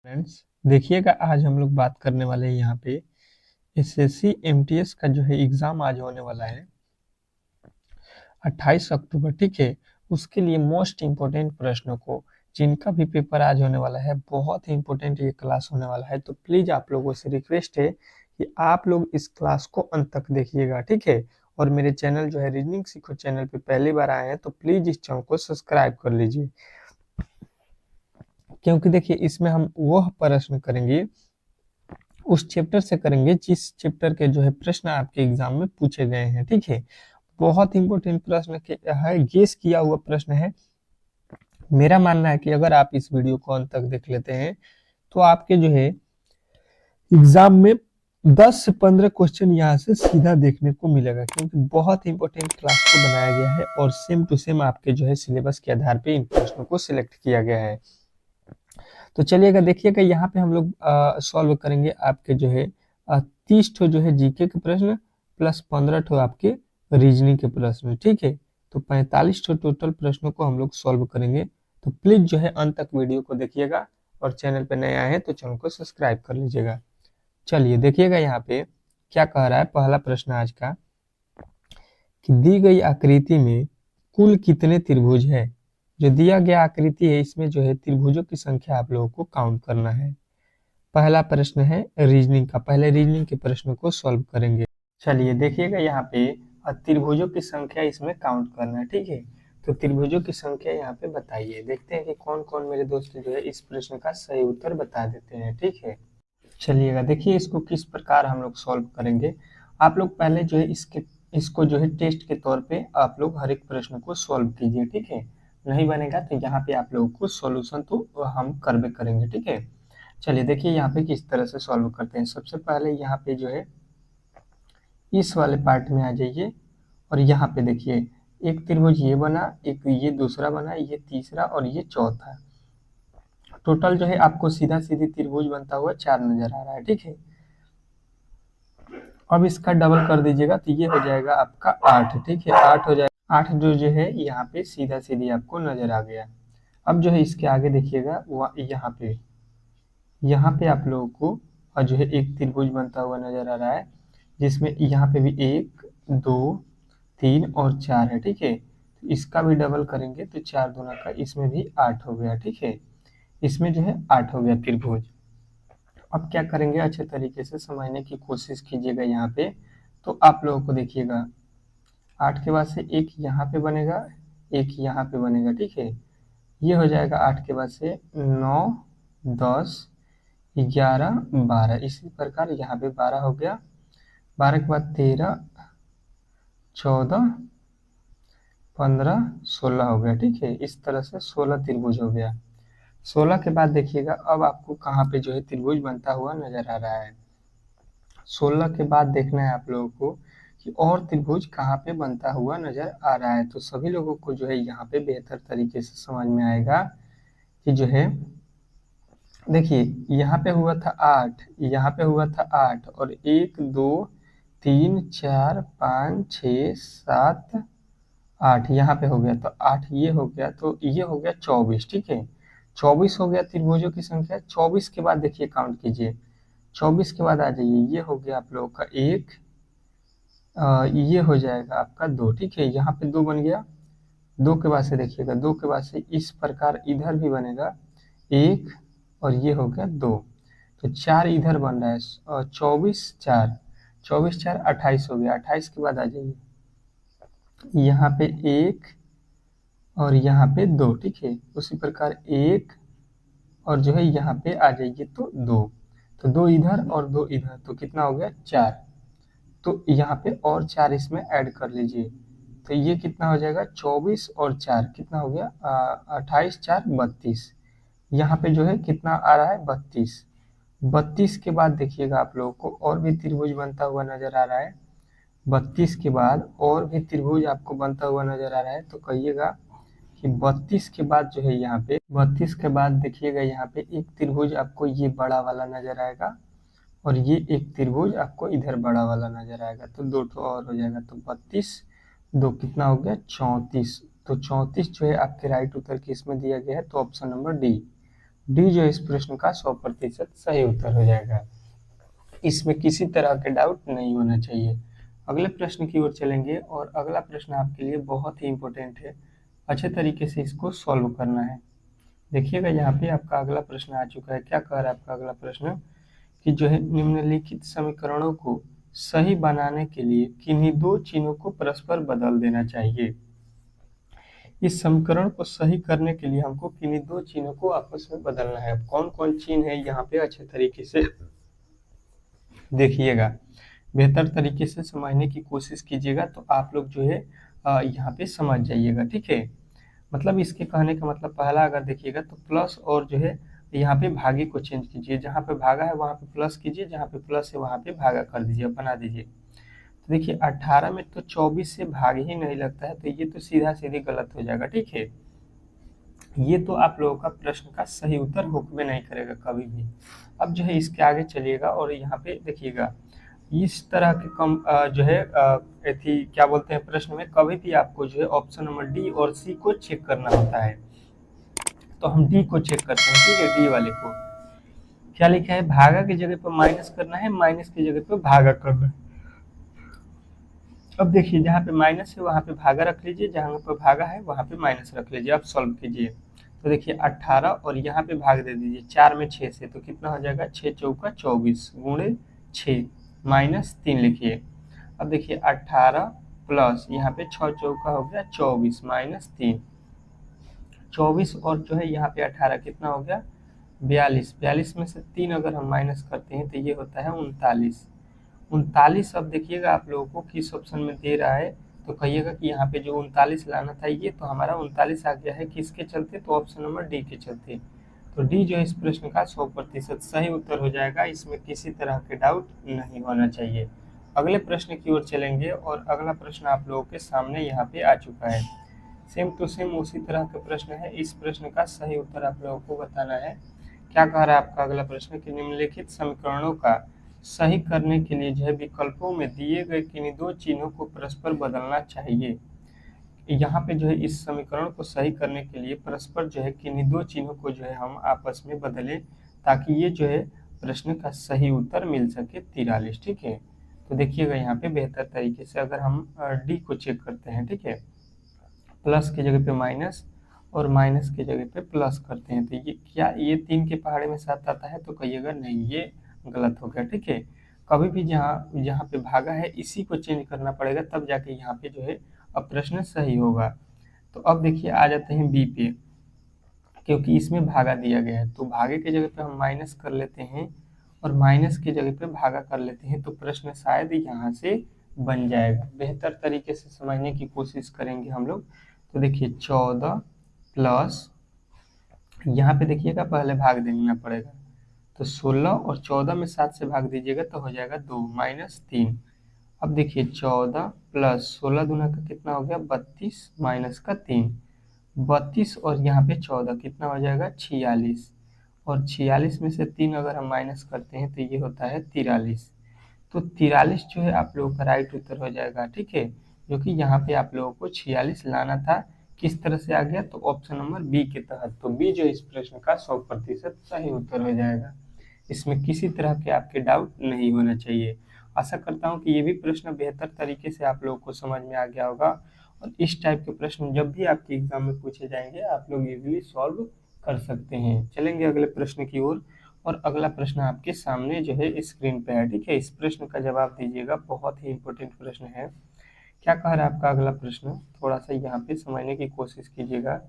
Friends, देखिएगा आज हम लोग बात करने वाले हैं यहाँ पे एसएससी एमटीएस का जो है एग्जाम आज होने वाला है 28 अक्टूबर। ठीक है, उसके लिए मोस्ट इम्पोर्टेंट प्रश्नों को जिनका भी पेपर आज होने वाला है, बहुत ही इम्पोर्टेंट ये क्लास होने वाला है। तो प्लीज आप लोगों से रिक्वेस्ट है कि आप लोग इस क्लास को अंत तक देखिएगा। ठीक है, और मेरे चैनल जो है रीजनिंग सीखो चैनल पे पहली बार आए हैं तो प्लीज इस चैनल को सब्सक्राइब कर लीजिए, क्योंकि देखिए इसमें हम वह प्रश्न करेंगे, उस चैप्टर से करेंगे जिस चैप्टर के जो है प्रश्न आपके एग्जाम में पूछे गए हैं। ठीक है, बहुत इंपॉर्टेंट प्रश्न है, गेस किया हुआ प्रश्न है। मेरा मानना है कि अगर आप इस वीडियो को अंत तक देख लेते हैं तो आपके जो है एग्जाम में 10 से 15 क्वेश्चन यहाँ से सीधा देखने को मिलेगा, क्योंकि बहुत इंपॉर्टेंट क्लास को बनाया गया है और सेम टू सेम आपके जो है सिलेबस के आधार पे इन प्रश्नों को सिलेक्ट किया गया है। तो चलिएगा देखिएगा, यहाँ पे हम लोग सॉल्व करेंगे आपके जो है 30 ठो जो है जीके के प्रश्न प्लस 15 ठो आपके रीजनिंग के प्रश्न। ठीक है, तो 45 ठो टोटल प्रश्नों को हम लोग सॉल्व करेंगे। तो प्लीज जो है अंत तक वीडियो को देखिएगा, और चैनल पे नए आए हैं तो चैनल को सब्सक्राइब कर लीजिएगा। चलिए देखिएगा यहाँ पे क्या कह रहा है पहला प्रश्न आज का, कि दी गई आकृति में कुल कितने त्रिभुज है। जो दिया गया आकृति है इसमें जो है त्रिभुजों की संख्या आप लोगों को काउंट करना है। पहला प्रश्न है रीजनिंग का, पहले रीजनिंग के प्रश्न को सॉल्व करेंगे। चलिए देखिएगा यहाँ पे त्रिभुजों की संख्या इसमें काउंट करना है। ठीक है, तो त्रिभुजों की संख्या यहाँ पे बताइए, देखते हैं कि कौन कौन मेरे दोस्त जो है इस प्रश्न का सही उत्तर बता देते हैं। ठीक है, चलिएगा देखिए इसको किस प्रकार हम लोग सॉल्व करेंगे। आप लोग पहले जो है इसको जो है टेस्ट के तौर पे आप लोग हर एक प्रश्न को सॉल्व कीजिए। ठीक है, नहीं बनेगा तो यहाँ पे आप लोगों को सॉल्यूशन तो हम करबे करेंगे। ठीक है, चलिए देखिए यहाँ पे किस तरह से सॉल्व करते हैं। सबसे पहले यहाँ पे जो है इस वाले पार्ट में आ जाइए, और यहाँ पे देखिए एक त्रिभुज ये बना, एक ये दूसरा बना, ये तीसरा और ये चौथा। टोटल जो है आपको सीधा सीधी त्रिभुज बनता हुआ 4 नजर आ रहा है। ठीक है, अब इसका डबल कर दीजिएगा तो ये हो जाएगा आपका 8। ठीक है, 8 हो जाएगा, 8 जो है यहाँ पे सीधा सीधी आपको नजर आ गया। अब जो है इसके आगे देखिएगा यहाँ पे आप लोगों को जो है एक त्रिभुज बनता हुआ नजर आ रहा है, जिसमें यहाँ पे भी 1 2 3 और 4 है। ठीक है, तो इसका भी डबल करेंगे तो 4 दूना का, इसमें भी 8 हो गया। ठीक है, इसमें जो है 8 हो गया त्रिभुज। अब क्या करेंगे, अच्छे तरीके से समझने की कोशिश कीजिएगा। यहाँ पे तो आप लोगों को देखिएगा 8 के बाद से एक यहाँ पे बनेगा, एक यहाँ पे बनेगा। ठीक है, ये हो जाएगा 8 के बाद से 9 10 11 12, इसी प्रकार यहाँ पे 12 हो गया, 12 के बाद 13 14 15 16 हो गया। ठीक है, इस तरह से 16 त्रिभुज हो गया। 16 के बाद देखिएगा अब आपको कहाँ पे जो है त्रिभुज बनता हुआ नजर आ रहा है। 16 के बाद देखना है आप लोगों को कि और त्रिभुज कहाँ पे बनता हुआ नजर आ रहा है। तो सभी लोगों को जो है यहाँ पे बेहतर तरीके से समझ में आएगा कि जो है देखिए यहाँ पे हुआ था 8, यहाँ पे हुआ था 8, और 1 2 3 4 5 6 7 8 यहाँ पे हो गया, तो 8 ये हो गया, तो ये हो गया 24। ठीक है, 24 हो गया त्रिभुजों की संख्या। 24 के बाद देखिए काउंट कीजिए, 24 के बाद आ जाइए, ये हो गया आप लोगों का 1, ये हो जाएगा आपका 2। ठीक है, यहाँ पे 2 बन गया। 2 के बाद से देखिएगा, 2 के बाद से इस प्रकार इधर भी बनेगा 1, और ये हो गया 2, तो 4 इधर बन रहा है, और 24 4 24 4 28 हो गया। 28 के बाद आ जाइए, यहाँ पे 1 और यहाँ पे 2। ठीक है, उसी प्रकार 1 और जो है यहाँ पे आ जाइए तो 2, तो 2 इधर और 2 इधर, तो कितना हो गया 4। तो यहाँ पे और 4 इसमें ऐड कर लीजिए, तो ये कितना हो जाएगा 24 और 4 कितना हो गया 28 4 32। यहाँ पे जो है कितना आ रहा है 32। 32 के बाद देखिएगा आप लोगों को और भी त्रिभुज बनता हुआ नजर आ रहा है। 32 के बाद और भी त्रिभुज आपको बनता हुआ नजर आ रहा है, तो कहिएगा कि 32 के बाद जो है यहाँ पे 32 के बाद देखिएगा यहाँ पे एक त्रिभुज आपको ये बड़ा वाला नजर आएगा, और ये एक त्रिभुज आपको इधर बड़ा वाला नजर आएगा, तो 2 ठो और हो जाएगा, तो 32 2 कितना हो गया 34। तो 34 जो है आपके राइट उत्तर के इसमें दिया गया है, तो ऑप्शन नंबर डी डी जो इस प्रश्न का 100% सही उत्तर हो जाएगा। इसमें किसी तरह के डाउट नहीं होना चाहिए। अगले प्रश्न की ओर चलेंगे और अगला प्रश्न आपके लिए बहुत ही इंपॉर्टेंट है, अच्छे तरीके से इसको सॉल्व करना है। देखिएगा यहाँ पे आपका अगला प्रश्न आ चुका है। क्या कह रहा है आपका अगला प्रश्न कि जो है निम्नलिखित समीकरणों को सही बनाने के लिए किन्हीं दो चिन्हों को परस्पर बदल देना चाहिए। इस समीकरण को सही करने के लिए हमको किन्हीं दो चिन्हों को आपस में बदलना है। कौन कौन चिन्ह है यहाँ पे अच्छे तरीके से देखिएगा, बेहतर तरीके से समझने की कोशिश कीजिएगा तो आप लोग जो है यहाँ पे समझ जाइएगा, ठीक है। मतलब इसके कहने का मतलब पहला अगर देखिएगा तो प्लस और जो है यहाँ पे भागे को चेंज कीजिए, जहाँ पे भागा है वहाँ पे प्लस कीजिए, जहाँ पे प्लस है वहाँ पे भागा कर दीजिए, बना दीजिए। तो देखिए 18 में तो 24 से भाग ही नहीं लगता है, तो ये तो सीधा सीधी गलत हो जाएगा, ठीक है। ये तो आप लोगों का प्रश्न का सही उत्तर होकर नहीं करेगा कभी भी। अब जो है इसके आगे चलिएगा और यहाँ पे देखिएगा इस तरह के जो है क्या बोलते हैं प्रश्न में कभी भी आपको जो है ऑप्शन नंबर डी और सी को चेक करना होता है। तो हम डी को चेक करते हैं, ठीक है। डी वाले को क्या लिखा है, भागा की जगह पर माइनस करना है, माइनस की जगह पर भागा करना है। अब देखिए जहाँ पे माइनस है वहाँ पे भागा रख लीजिए, जहाँ पे भागा है वहाँ पे माइनस रख लीजिए। अब सॉल्व कीजिए तो देखिए 18 और यहाँ पे भाग दे दीजिए 4 में 6 से, तो कितना हो जाएगा 6 चौका 24 गुणे 6 माइनस 3 लिखिए। अब देखिए 18 प्लस यहाँ पे 6 चौका हो गया 24 माइनस 3, 24 और जो है यहाँ पे 18 कितना हो गया 42, 42 में से 3 अगर हम माइनस करते हैं तो ये होता है 39। 39 अब देखिएगा आप लोगों को किस ऑप्शन में दे रहा है, तो कहिएगा कि यहाँ पे जो 39 लाना था ये तो हमारा 39 आ गया है किसके चलते, तो ऑप्शन नंबर डी के चलते। तो डी जो इस प्रश्न का 100% सही उत्तर हो जाएगा, इसमें किसी तरह के डाउट नहीं होना चाहिए। अगले प्रश्न की ओर चलेंगे और अगला प्रश्न आप लोगों के सामने यहाँ पे आ चुका है। सेम टू सेम उसी तरह का प्रश्न है। इस प्रश्न का सही उत्तर आप लोगों को बताना है। क्या कह रहा है आपका अगला प्रश्न कि निम्नलिखित समीकरणों का सही करने के लिए जो है विकल्पों में दिए गए किन्हीं दो चिन्हों को परस्पर बदलना चाहिए। यहाँ पे जो है इस समीकरण को सही करने के लिए परस्पर जो है किन्हीं दो चिन्हों को जो है हम आपस में बदलें ताकि ये जो है प्रश्न का सही उत्तर मिल सके 43, ठीक है। तो देखिएगा यहाँ पे बेहतर तरीके से अगर हम डी को चेक करते हैं, ठीक है, प्लस की जगह पे माइनस और माइनस की जगह पे प्लस करते हैं तो ये क्या ये 3 के पहाड़े में 7 आता है, तो कहिएगा नहीं ये गलत हो गया, ठीक है। कभी भी जहाँ जहाँ पे भागा है इसी को चेंज करना पड़ेगा तब जाके यहाँ पे जो है अब प्रश्न सही होगा। तो अब देखिए आ जाते हैं बी पे, क्योंकि इसमें भागा दिया गया है तो भागे की जगह पे हम माइनस कर लेते हैं और माइनस की जगह पे भागा कर लेते हैं, तो प्रश्न शायद यहाँ से बन जाएगा। बेहतर तरीके से समझने की कोशिश करेंगे हम लोग। तो देखिए 14 प्लस यहाँ पे देखिएगा पहले भाग देना पड़ेगा, तो 16 और 14 में 7 से भाग दीजिएगा तो हो जाएगा 2 माइनस 3। अब देखिए 14 प्लस 16 दूना का कितना हो गया 32 माइनस का 3, 32 और यहाँ पे 14 कितना हो जाएगा 46, और 46 में से 3 अगर हम माइनस करते हैं तो ये होता है 43। तो 43 जो है आप लोगों का राइट उत्तर हो जाएगा, ठीक है, जो कि यहाँ पे आप लोगों को 46 लाना था। किस तरह से आ गया, तो ऑप्शन नंबर बी के तहत। तो बी जो इस प्रश्न का 100% सही उत्तर हो जाएगा, इसमें किसी तरह के आपके डाउट नहीं होना चाहिए। आशा करता हूँ कि ये भी प्रश्न बेहतर तरीके से आप लोगों को समझ में आ गया होगा और इस टाइप के प्रश्न जब भी आपके एग्जाम में पूछे जाएंगे आप लोग इजीली सॉल्व कर सकते हैं। चलेंगे अगले प्रश्न की ओर और अगला प्रश्न आपके सामने जो है स्क्रीन पे है, ठीक है। इस प्रश्न का जवाब दीजिएगा, बहुत ही इंपॉर्टेंट प्रश्न है। क्या कह रहा है आपका अगला प्रश्न, थोड़ा सा यहाँ पे समझने की कोशिश कीजिएगा।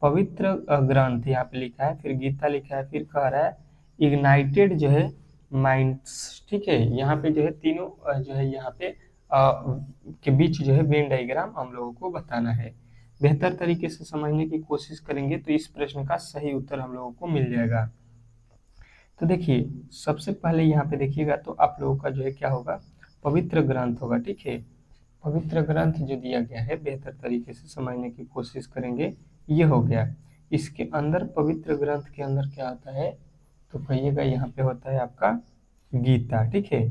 पवित्र ग्रंथ यहाँ पे लिखा है, फिर गीता लिखा है, फिर कह रहा है इग्नाइटेड जो है माइंड्स, ठीक है। यहाँ पे जो है तीनों जो है यहाँ पे के बीच जो है वेन डायग्राम हम लोगों को बताना है। बेहतर तरीके से समझने की कोशिश करेंगे तो इस प्रश्न का सही उत्तर हम लोगों को मिल जाएगा। तो देखिए सबसे पहले यहाँ पे देखिएगा तो आप लोगों का जो है क्या होगा, पवित्र ग्रंथ होगा, ठीक है। पवित्र ग्रंथ जो दिया गया है बेहतर तरीके से समझने की कोशिश करेंगे, ये हो गया। इसके अंदर पवित्र ग्रंथ के अंदर क्या होता है, तो कहिएगा यहाँ पे होता है आपका गीता, ठीक है।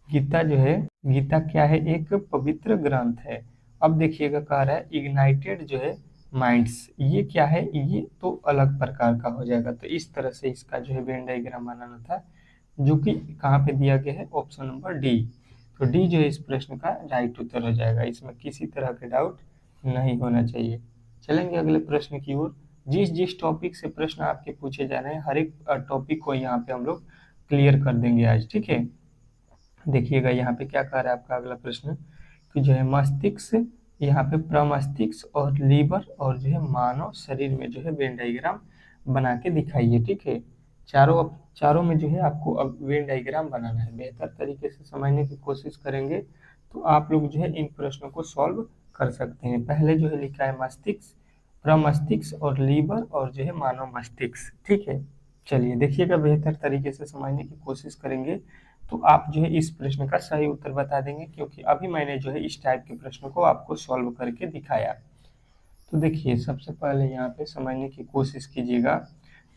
गीता जो है, गीता क्या है, एक पवित्र ग्रंथ है। अब देखिएगा कह रहा है इग्नाइटेड जो है माइंड्स, ये क्या है, ये तो अलग प्रकार का हो जाएगा। तो इस तरह से इसका जो है वेन डायग्राम बनाना था, जो कि कहाँ पे दिया गया है, ऑप्शन नंबर डी। तो डी जो है इस प्रश्न का राइट उत्तर हो जाएगा, इसमें किसी तरह के डाउट नहीं होना चाहिए। चलेंगे अगले प्रश्न की ओर। जिस जिस टॉपिक से प्रश्न आपके पूछे जा रहे हैं, हर एक टॉपिक को यहाँ पे हम लोग क्लियर कर देंगे आज, ठीक है। देखिएगा यहाँ पे क्या कह रहा है आपका अगला प्रश्न, कि जो है मस्तिष्क, यहाँ पे प्रमस्तिष्क और लीवर और जो है मानव शरीर में जो है वेन डायग्राम बना के दिखाइए, ठीक है। चारों चारों में जो है आपको अब वेन डायग्राम बनाना है। बेहतर तरीके से समझने की कोशिश करेंगे तो आप लोग जो है इन प्रश्नों को सॉल्व कर सकते हैं। पहले जो है लिखा है मस्तिष्क, प्रमस्तिष्क और लीवर और जो है मानव मस्तिष्क, ठीक है। चलिए देखिएगा, बेहतर तरीके से समझने की कोशिश करेंगे तो आप जो है इस प्रश्न का सही उत्तर बता देंगे, क्योंकि अभी मैंने जो है इस टाइप के प्रश्न को आपको सॉल्व करके दिखाया। तो देखिए सबसे पहले यहाँ पे समझने की कोशिश कीजिएगा।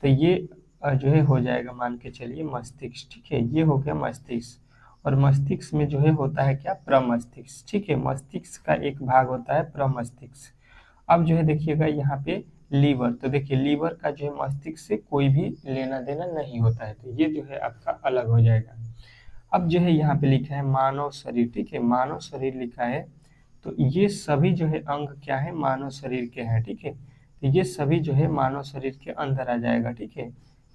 तो ये जो है हो जाएगा, मान के चलिए मस्तिष्क, ठीक है। ये हो गया मस्तिष्क, और मस्तिष्क में जो है होता है क्या, प्रमस्तिष्क, ठीक है। मस्तिष्क का एक भाग होता है प्रमस्तिष्क। अब जो है देखिएगा यहाँ पे लीवर, तो देखिए लीवर का जो है मस्तिष्क से कोई भी लेना देना नहीं होता है, तो ये जो है आपका अलग हो जाएगा। अब जो है यहाँ पे लिखा है मानव शरीर, ठीक है। मानव शरीर लिखा है, तो ये सभी जो है अंग क्या है, मानव शरीर के हैं, ठीक है। तो ये सभी जो है मानव शरीर के अंदर आ जाएगा, ठीक है।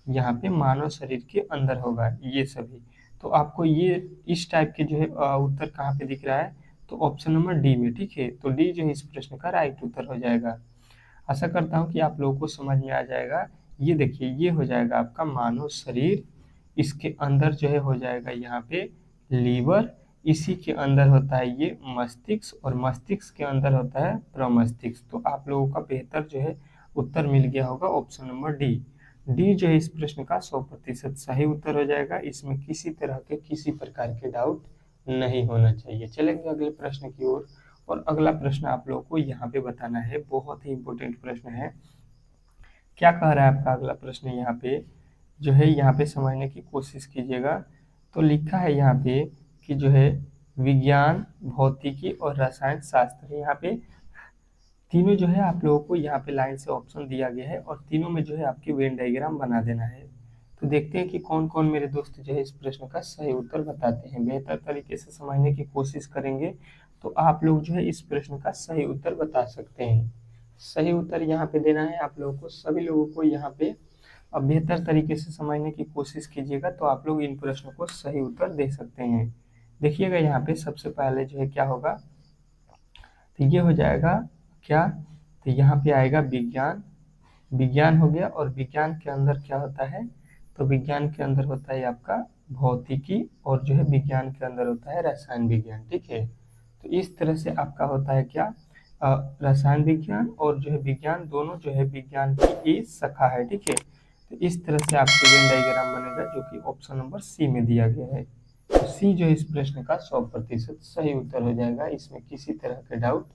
यहाँ पे मानव शरीर के अंदर होगा ये सभी। तो आपको ये इस टाइप के जो है उत्तर कहाँ पे दिख रहा है, तो ऑप्शन नंबर डी में, ठीक है। तो डी जो है इस प्रश्न का राइट उत्तर हो जाएगा। आशा करता हूँ कि आप लोगों को समझ में आ जाएगा। ये देखिए, ये हो जाएगा आपका मानव शरीर, इसके अंदर जो है हो जाएगा यहाँ पे लीवर, इसी के अंदर होता है ये मस्तिष्क, और मस्तिष्क के अंदर होता है प्रमस्तिष्क। तो आप लोगों का बेहतर जो है उत्तर मिल गया होगा ऑप्शन नंबर डी। डी जो है इस प्रश्न का 100% सही उत्तर हो जाएगा, इसमें किसी तरह के किसी प्रकार के डाउट नहीं होना चाहिए। चलेंगे अगले प्रश्न की ओर, और अगला प्रश्न आप लोगों को यहाँ पे बताना है, बहुत ही इंपॉर्टेंट प्रश्न है। क्या कह रहा है आपका अगला प्रश्न, यहाँ पे जो है यहाँ पे समझने की कोशिश कीजिएगा। तो लिखा है यहाँ पे कि जो है विज्ञान, भौतिकी और रसायन शास्त्र, यहाँ पे तीनों जो है आप लोगों को यहाँ पे लाइन से ऑप्शन दिया गया है, और तीनों में जो है आपकी वेन डायग्राम बना देना है। तो देखते हैं कि कौन कौन मेरे दोस्त जो है इस प्रश्न का सही उत्तर बताते हैं। बेहतर तरीके से समझने की कोशिश करेंगे तो आप लोग जो है इस प्रश्न का सही उत्तर बता सकते हैं। सही उत्तर यहाँ पे देना है आप लोगों को, सभी लोगों को यहाँ पे। अब बेहतर तरीके से समझने की कोशिश कीजिएगा तो आप लोग इन प्रश्नों को सही उत्तर दे सकते हैं। देखिएगा यहाँ पे सबसे पहले जो है क्या होगा, तो ये हो जाएगा क्या, तो यहाँ पे आएगा विज्ञान, विज्ञान हो गया, और विज्ञान के अंदर क्या होता है, तो विज्ञान के अंदर होता है आपका भौतिकी, और जो है विज्ञान के अंदर होता है रसायन विज्ञान, ठीक है। तो इस तरह से आपका होता है क्या, रसायन विज्ञान और जो है विज्ञान, दोनों जो है विज्ञान की एक शाखा है, ठीक है। तो इस तरह से आपको वेन डायग्राम बनेगा, जो कि ऑप्शन नंबर सी में दिया गया है। तो सी जो है इस प्रश्न का 100% सही उत्तर हो जाएगा, इसमें किसी तरह के डाउट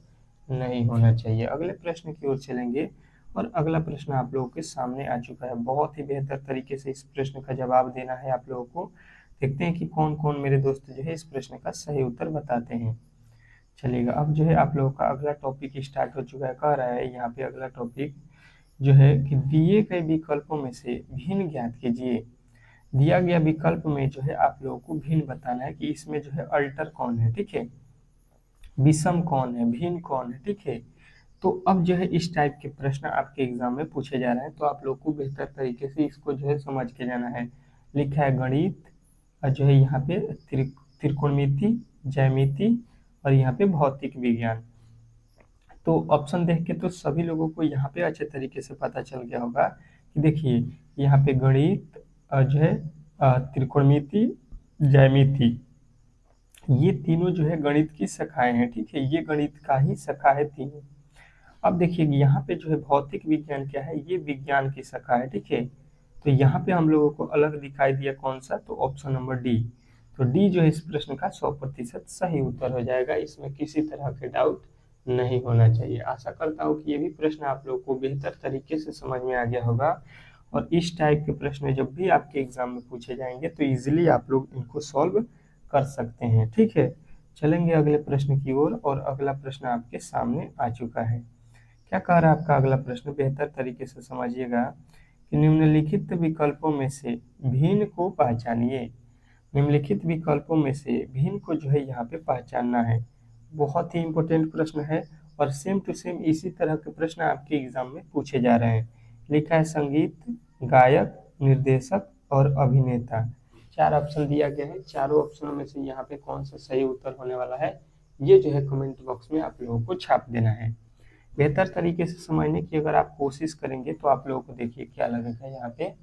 नहीं होना चाहिए। अगले प्रश्न की ओर चलेंगे, और अगला प्रश्न आप लोगों के सामने आ चुका है। बहुत ही बेहतर तरीके से इस प्रश्न का जवाब देना है आप लोगों को। देखते हैं कि कौन कौन मेरे दोस्त जो है इस प्रश्न का सही उत्तर बताते हैं। चलिएगा, अब जो है आप लोगों का अगला टॉपिक स्टार्ट हो चुका है। कह रहा है यहाँ पे अगला टॉपिक जो है कि दिए गए विकल्पों में से भिन्न ज्ञात कीजिए। दिया गया विकल्प में जो है आप लोगों को भिन्न बताना है कि इसमें जो है अल्टर कौन है, ठीक है, विषम कौन है, भिन्न कौन है, ठीक है। तो अब जो है इस टाइप के प्रश्न आपके एग्जाम में पूछे जा रहे हैं, तो आप लोग को बेहतर तरीके से इसको जो है समझ के जाना है। लिखा है गणित, और जो है यहाँ पे त्रिकोणमिति, ज्यामिति, और यहाँ पे भौतिक विज्ञान। तो ऑप्शन देख के तो सभी लोगों को यहाँ पे अच्छे तरीके से पता चल गया होगा कि देखिए यहाँ पे गणित, जो है त्रिकोणमिति, ज्यामिति, ये तीनों जो है गणित की शाखाएं हैं, ठीक है। ये गणित का ही शाखा है तीनों। अब देखिए यहाँ पे जो है भौतिक विज्ञान क्या है, ये विज्ञान की शाखा है, ठीक है। तो यहाँ पे हम लोगों को अलग दिखाई दिया कौन सा, तो ऑप्शन नंबर डी। तो डी जो है इस प्रश्न का 100% सही उत्तर हो जाएगा, इसमें किसी तरह के डाउट नहीं होना चाहिए। आशा करता हूँ कि ये भी प्रश्न आप लोग को बेहतर तरीके से समझ में आ गया होगा, और इस टाइप के प्रश्न जब भी आपके एग्जाम में पूछे जाएंगे तो इजिली आप लोग इनको सॉल्व कर सकते हैं, ठीक है। चलेंगे अगले प्रश्न की ओर, और अगला प्रश्न आपके सामने आ चुका है। क्या कह रहा है आपका अगला प्रश्न, बेहतर तरीके से समझिएगा कि निम्नलिखित विकल्पों में से भिन्न को पहचानिए। निम्नलिखित विकल्पों में से भिन्न को जो है यहाँ पे पहचानना है। बहुत ही इंपॉर्टेंट प्रश्न है और सेम टू सेम इसी तरह के प्रश्न आपके एग्जाम में पूछे जा रहे हैं। लिखा है संगीत, गायक, निर्देशक और अभिनेता। 4 ऑप्शन दिया गया है। चारों ऑप्शनों में से यहाँ पे कौन सा सही उत्तर होने वाला है, ये जो है कमेंट बॉक्स में आप लोगों को छाप देना है। बेहतर तरीके से समझने की अगर आप कोशिश करेंगे तो आप लोगों को देखिए क्या लगेगा यहाँ पे,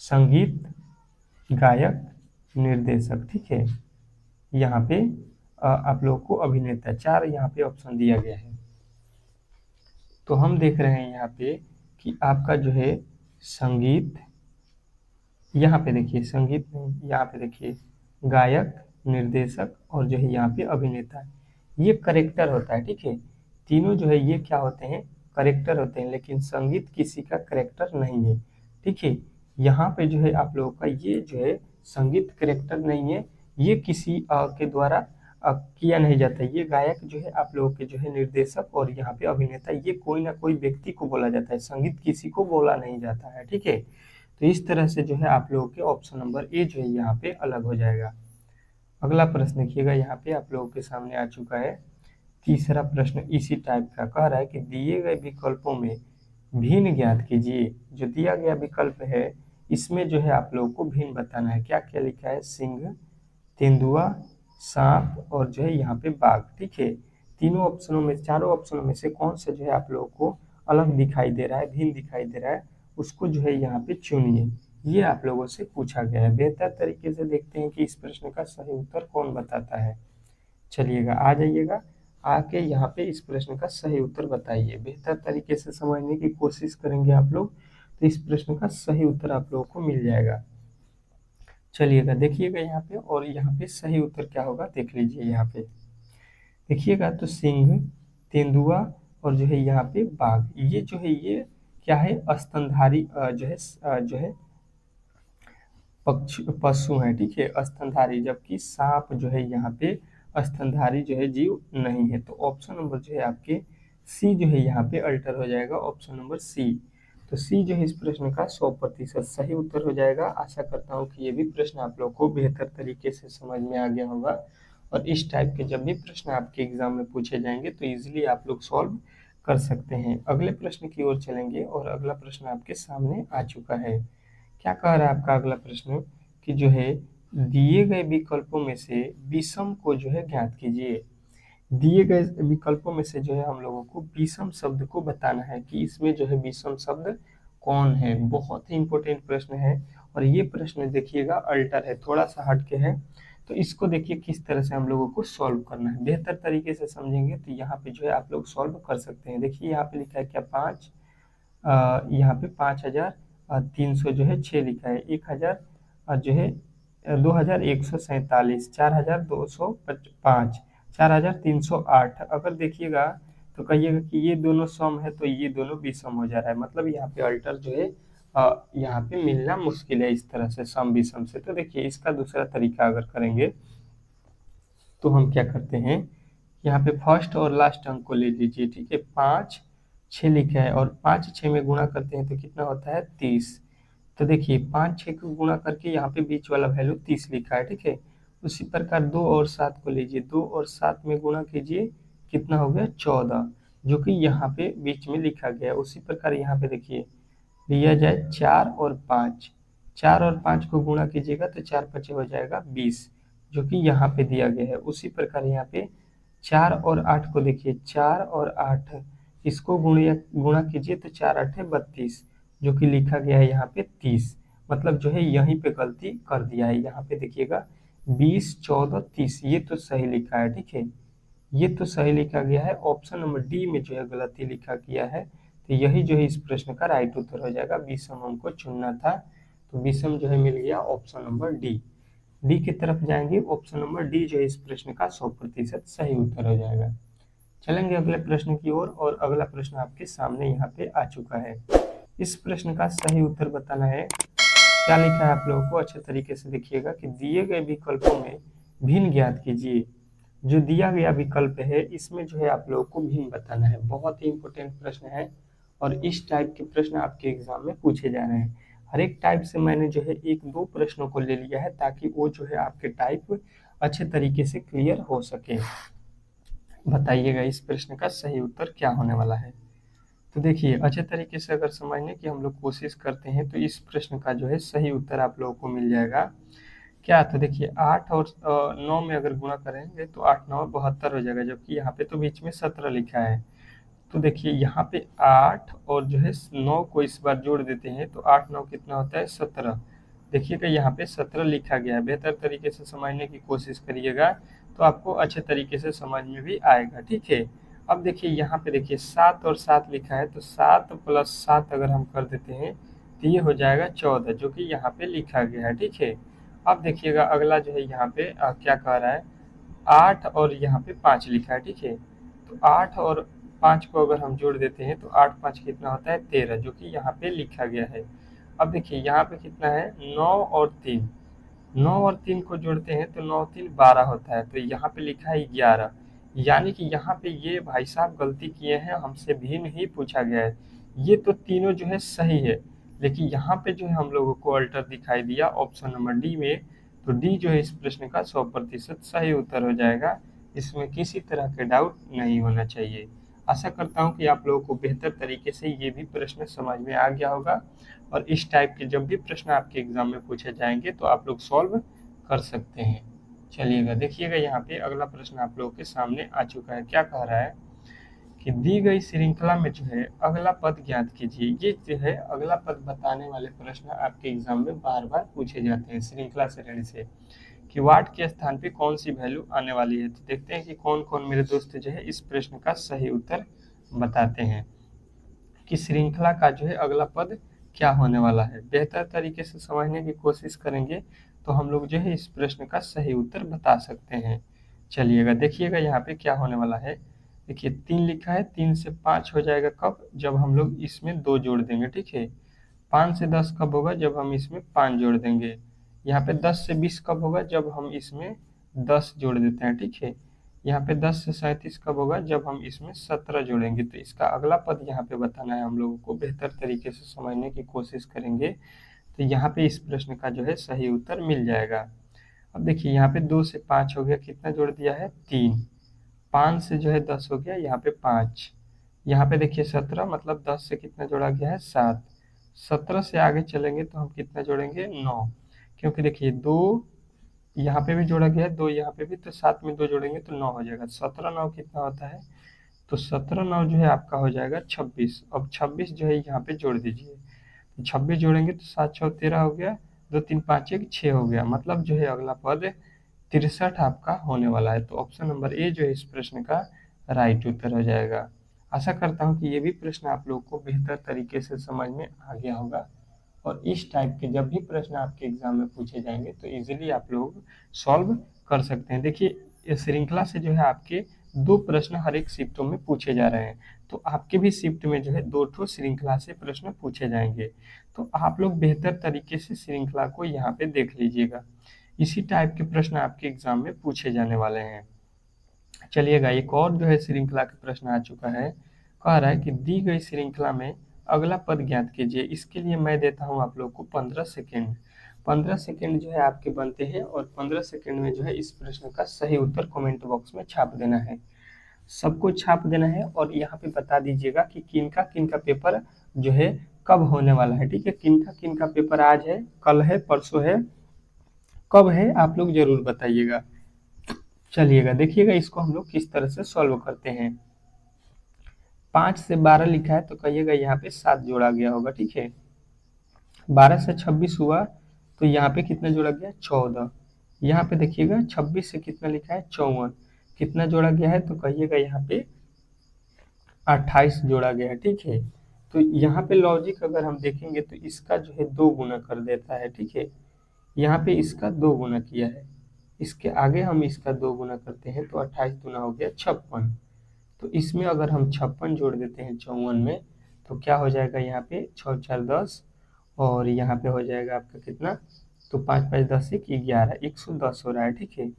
संगीत, गायक, निर्देशक, ठीक है। यहाँ पे आप लोगों को अभिनेता, 4 यहाँ पे ऑप्शन दिया गया है। तो हम देख रहे हैं यहाँ पे कि आपका जो है संगीत, यहाँ पे देखिए संगीत नहीं, यहाँ पे देखिए गायक, निर्देशक और जो है यहाँ पे अभिनेता, ये करेक्टर होता है, ठीक है। तीनों जो है ये क्या होते हैं, करेक्टर होते हैं, लेकिन संगीत किसी का करेक्टर नहीं है, ठीक है। यहाँ पे जो है आप लोगों का ये जो है संगीत करेक्टर नहीं है, ये किसी के द्वारा किया नहीं जाता। ये गायक जो है आप लोगों के जो है निर्देशक और यहाँ पे अभिनेता, ये कोई ना कोई व्यक्ति को बोला जाता है, संगीत किसी को बोला नहीं जाता है, ठीक है। तो इस तरह से जो है आप लोगों के ऑप्शन नंबर ए जो है यहाँ पे अलग हो जाएगा। अगला प्रश्न देखिएगा, यहाँ पे आप लोगों के सामने आ चुका है तीसरा प्रश्न इसी टाइप का। कह रहा है कि दिए गए विकल्पों में भिन्न ज्ञात कीजिए। जो दिया गया विकल्प है इसमें जो है आप लोगों को भिन्न बताना है। क्या क्या लिखा है, सिंह, तेंदुआ, सांप और जो है यहाँ पे बाघ, ठीक है। तीनों ऑप्शनों में, चारों ऑप्शनों में से कौन सा जो है आप लोगों को अलग दिखाई दे रहा है, भिन्न दिखाई दे रहा है, उसको जो है यहाँ पे चुनिए। ये आप लोगों से पूछा गया है। बेहतर तरीके से देखते हैं कि इस प्रश्न का सही उत्तर कौन बताता है। चलिएगा आ जाइएगा, आके यहाँ पे इस प्रश्न का सही उत्तर बताइए। बेहतर तरीके से समझने की कोशिश करेंगे आप लोग तो इस प्रश्न का सही उत्तर आप लोगों को मिल जाएगा। चलिएगा देखिएगा यहाँ पे, और यहाँ पे सही उत्तर क्या होगा देख लीजिए। यहाँ पे देखिएगा तो सिंह, तेंदुआ और जो है यहाँ पे बाघ, ये जो है ये क्या है, स्तनधारी जो है पशु है, ठीक है, स्तनधारी। जबकि सांप जो है यहाँ पे स्तनधारी जो है जीव नहीं है। तो ऑप्शन नंबर जो है आपके सी जो है यहाँ पे अल्टर हो जाएगा, ऑप्शन नंबर सी। तो सी जो है इस प्रश्न का 100% सही उत्तर हो जाएगा। आशा करता हूँ कि ये भी प्रश्न आप लोग को बेहतर तरीके से समझ में आ गया होगा और इस टाइप के जब भी प्रश्न आपके एग्जाम में पूछे जाएंगे तो इजीली आप लोग सॉल्व कर सकते हैं। अगले प्रश्न की ओर चलेंगे और अगला प्रश्न आपके सामने आ चुका है। क्या कह रहा है आपका अगला प्रश्न कि जो है दिए गए विकल्पों में से विषम को जो है ज्ञात कीजिए। दिए गए विकल्पों में से जो है हम लोगों को विषम शब्द को बताना है कि इसमें जो है विषम शब्द कौन है। बहुत ही इंपॉर्टेंट प्रश्न है और ये प्रश्न देखिएगा अल्टर है, थोड़ा सा हट के है। तो इसको देखिए किस तरह से हम लोगों को सॉल्व करना है। बेहतर तरीके से समझेंगे तो यहाँ पे जो है आप लोग सॉल्व कर सकते हैं। देखिए यहाँ पे लिखा है क्या, 5, यहाँ पे 5300 जो है 6 लिखा है, 1000 जो है 2147, 4205, 4308। अगर देखिएगा तो कहिएगा कि ये दोनों सम है तो ये दोनों विषम हो जा रहा है, मतलब यहाँ पे अल्टर जो है यहाँ पे मिलना मुश्किल है इस तरह से सम विषम से। तो देखिए इसका दूसरा तरीका अगर करेंगे तो हम क्या करते हैं, यहाँ पे फर्स्ट और लास्ट अंक को ले लीजिए, ठीक है। 5 6 लिखा है और 5 6 में गुणा करते हैं तो कितना होता है, 30। तो देखिए 5 6 को गुणा करके यहाँ पे बीच वाला वैल्यू 30 लिखा है, ठीक है। उसी प्रकार 2 और 7 को लीजिए, 2 और 7 में गुणा कीजिए, कितना हो गया 14, जो कि यहाँ पे बीच में लिखा गया। उसी प्रकार यहाँ पे देखिए लिया जाए 4 और 5, 4 और 5 को गुणा कीजिएगा तो 4 5 हो जाएगा 20, जो कि यहाँ पे दिया गया है। उसी प्रकार यहाँ पे 4 और 8 को देखिए, 4 और 8 इसको गुणा कीजिए तो 4 8 है 32, जो कि लिखा गया है यहाँ पे 30। मतलब जो है यहीं पे गलती कर दिया है। यहाँ पे देखिएगा 20 14 30 ये तो सही लिखा है, ठीक है, ये तो सही लिखा गया है। ऑप्शन नंबर डी में जो है गलती लिखा गया है। तो यही जो है इस प्रश्न का राइट उत्तर हो जाएगा। विषम हमको चुनना था तो विषम जो है मिल गया ऑप्शन नंबर डी। डी की तरफ जाएंगे, ऑप्शन नंबर डी जो है इस प्रश्न का 100% सही उत्तर हो जाएगा। चलेंगे अगले प्रश्न की ओर और अगला प्रश्न आपके सामने यहाँ पे आ चुका है। इस प्रश्न का सही उत्तर बताना है। क्या लिखा है आप लोगों को अच्छे तरीके से देखिएगा कि दिए गए विकल्पों में भिन्न ज्ञात कीजिए। जो दिया गया विकल्प है इसमें जो है आप लोगों को भिन्न बताना है। बहुत ही इंपॉर्टेंट प्रश्न है और इस टाइप के प्रश्न आपके एग्जाम में पूछे जा रहे हैं। हर एक टाइप से मैंने जो है एक दो प्रश्नों को ले लिया है ताकि वो जो है आपके टाइप अच्छे तरीके से क्लियर हो सके। बताइएगा इस प्रश्न का सही उत्तर क्या होने वाला है। तो देखिए अच्छे तरीके से अगर समझने की हम लोग कोशिश करते हैं तो इस प्रश्न का जो है सही उत्तर आप लोगों को मिल जाएगा। क्या, तो देखिए 8 और 9 में अगर गुणा करेंगे तो 8 9 72 हो जाएगा, जबकि यहाँ पे तो बीच में 17 लिखा है। तो देखिए यहाँ पे 8 और जो है 9 को इस बार जोड़ देते हैं तो 8 9 कितना होता है 17। देखिएगा यहाँ पे 17 लिखा गया है। बेहतर तरीके से समझने की कोशिश करिएगा तो आपको अच्छे तरीके से समझ में भी आएगा, ठीक है। अब देखिए यहाँ पे देखिए 7 और 7 लिखा है, तो 7 प्लस 7 अगर हम कर देते हैं तो ये हो जाएगा 14, जो कि यहाँ पे लिखा गया है, ठीक है। अब देखिएगा अगला जो है यहाँ पे क्या कह रहा है, 8 और यहाँ पे 5 लिखा है, ठीक है। तो 8 और 5 को अगर हम जोड़ देते हैं तो 8 5 कितना होता है 13, जो कि यहाँ पे लिखा गया है। अब देखिए यहाँ पे कितना है 9 और 3, 9 और 3 को जोड़ते हैं तो 9 3 12 होता है, तो यहाँ पे लिखा है 11। यानी कि यहाँ पे ये भाई साहब गलती किए हैं, हमसे भिन्न ही पूछा गया है। ये तो तीनों जो है सही है, लेकिन यहाँ पे जो है हम लोगों को अल्टर दिखाई दिया ऑप्शन नंबर डी में। तो डी जो है इस प्रश्न का 100% सही उत्तर हो जाएगा। इसमें किसी तरह के डाउट नहीं होना चाहिए। आशा करता हूँ कि आप लोगों को बेहतर तरीके से ये भी प्रश्न समझ में आ गया होगा और इस टाइप के जब भी प्रश्न आपके एग्जाम में पूछे जाएंगे तो आप लोग सॉल्व कर सकते हैं। चलिएगा देखिएगा यहाँ पे अगला प्रश्न आप लोगों के सामने आ चुका है। क्या कह रहा है कि दी गई श्रृंखला में जो है अगला पद ज्ञात कीजिए। ये जो है अगला पद बताने वाले प्रश्न आपके एग्जाम में बार बार पूछे जाते हैं श्रृंखला श्रेणी से, कि वाट के स्थान पे कौन सी वैल्यू आने वाली है। तो देखते हैं कि कौन कौन मेरे दोस्त जो है इस प्रश्न का सही उत्तर बताते हैं कि श्रृंखला का जो है अगला पद क्या होने वाला है। बेहतर तरीके से समझने की कोशिश करेंगे तो हम लोग जो है इस प्रश्न का सही उत्तर बता सकते हैं। चलिएगा देखिएगा यहाँ पे क्या होने वाला है। देखिए 3 लिखा है, 3 से 5 हो जाएगा कब, जब हम लोग इसमें 2 जोड़ देंगे, ठीक है। 5 से 10 कब होगा, जब हम इसमें 5 जोड़ देंगे। यहाँ पे 10 से 20 कब होगा, जब हम इसमें 10 जोड़ देते हैं, ठीक है। यहाँ पे 10 से 37 कब होगा, जब हम इसमें 17 जोड़ेंगे। तो इसका अगला पद यहाँ पे बताना है हम लोगों को। बेहतर तरीके से समझने की कोशिश करेंगे तो यहाँ पे इस प्रश्न का जो है सही उत्तर मिल जाएगा। अब देखिए यहाँ पे 2 से 5 हो गया, कितना जोड़ दिया है 3। 5 से जो है 10 हो गया, यहाँ पे 5। यहाँ पे देखिए 17, मतलब 10 से कितना जोड़ा गया है 7। 17 से आगे चलेंगे तो हम कितना जोड़ेंगे 9, क्योंकि देखिए 2 यहाँ पे भी जोड़ा गया है, 2 यहाँ पे भी, तो 7 में 2 जोड़ेंगे तो 9 हो जाएगा। 17 9 कितना होता है, तो 17 9 जो है आपका हो जाएगा 26। अब 26 जो है यहाँ पे जोड़ दीजिए, तो 26 जोड़ेंगे तो 7 6 13 हो गया, 2 3 5 1 6 हो गया, मतलब जो है अगला पद 63 आपका होने वाला है। तो ऑप्शन नंबर ए जो है इस प्रश्न का राइट उत्तर हो जाएगा। आशा करता हूँ कि ये भी प्रश्न आप लोग को बेहतर तरीके से समझ में आ गया होगा और इस टाइप के जब भी प्रश्न आपके एग्जाम में पूछे जाएंगे तो इजीली आप लोग सॉल्व कर सकते हैं। देखिए इस श्रृंखला से जो है आपके 2 प्रश्न हर एक शिफ्टों में पूछे जा रहे हैं, तो आपके भी शिफ्ट में जो है 2 ठो श्रृंखला से प्रश्न पूछे जाएंगे। तो आप लोग बेहतर तरीके से श्रृंखला को यहाँ पे देख लीजिएगा। इसी टाइप के प्रश्न आपके एग्जाम में पूछे जाने वाले हैं। चलिएगा एक और जो है श्रृंखला का प्रश्न आ चुका है। कह रहा है कि दी गई श्रृंखला में अगला पद ज्ञात कीजिए। इसके लिए मैं देता हूँ आप लोग को 15 सेकेंड। 15 सेकेंड जो है आपके बनते हैं और 15 सेकेंड में जो है इस प्रश्न का सही उत्तर कमेंट बॉक्स में छाप देना है। सबको छाप देना है और यहाँ पे बता दीजिएगा कि किनका पेपर जो है कब होने वाला है, ठीक है। किनका पेपर आज है, कल है, परसों है, कब है, आप लोग जरूर बताइएगा। चलिएगा देखिएगा इसको हम लोग किस तरह से सॉल्व करते हैं। 5 से 12 लिखा है तो कहिएगा यहाँ पे 7 जोड़ा गया होगा, ठीक है। 12 से 26 हुआ तो यहाँ पे कितना जोड़ा गया 14। यहाँ पे देखिएगा 26 से कितना लिखा है 54, कितना जोड़ा गया है तो कहिएगा यहाँ पे 28 जोड़ा गया है, ठीक है। तो यहाँ पे लॉजिक अगर हम देखेंगे तो इसका जो है 2 गुना कर देता है, ठीक है। यहाँ पे इसका 2 गुना किया है, इसके आगे हम इसका 2 गुना करते हैं तो 28 गुना हो गया 56। तो इसमें अगर हम 56 जोड़ देते हैं 54 में तो क्या हो जाएगा, यहाँ पे 6 4 10 और यहाँ पे हो जाएगा आपका कितना, तो 5 5 10 1 11, 110 हो रहा है, ठीक है।